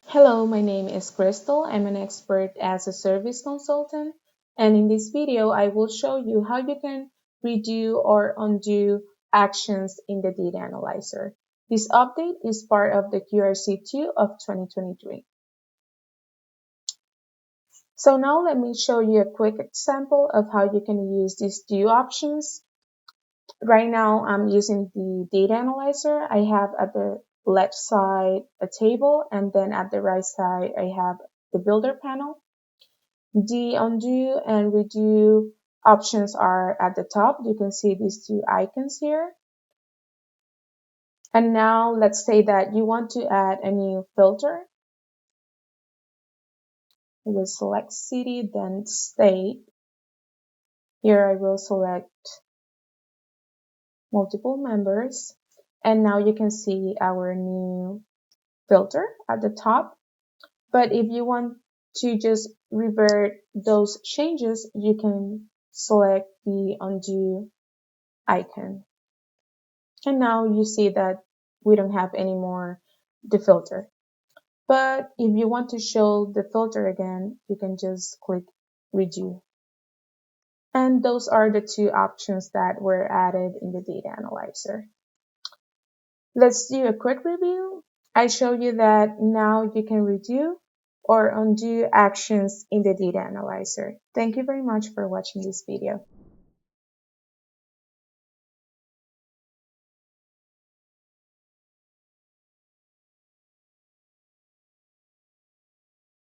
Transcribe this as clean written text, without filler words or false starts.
Hello, my name is Crystal. I'm an expert as a service consultant, and in this video, I will show you how you can redo or undo actions in the data analyzer. This update is part of the QRC2 of 2023. So now let me show you a quick example of how you can use these do options. Right now, I'm using the data analyzer. I have at the left side a table, and then at the right side, I have the builder panel. The undo and redo options are at the top. You can see these two icons here. And now let's say that you want to add a new filter. I will select city, then state. Here I will select multiple members. And now you can see our new filter at the top. But if you want to just revert those changes, you can select the undo icon. And now you see that we don't have anymore the filter. But if you want to show the filter again, you can just click redo. And those are the two options that were added in the data analyzer. Let's do a quick review. I showed you that now you can redo or undo actions in the data analyzer. Thank you very much for watching this video.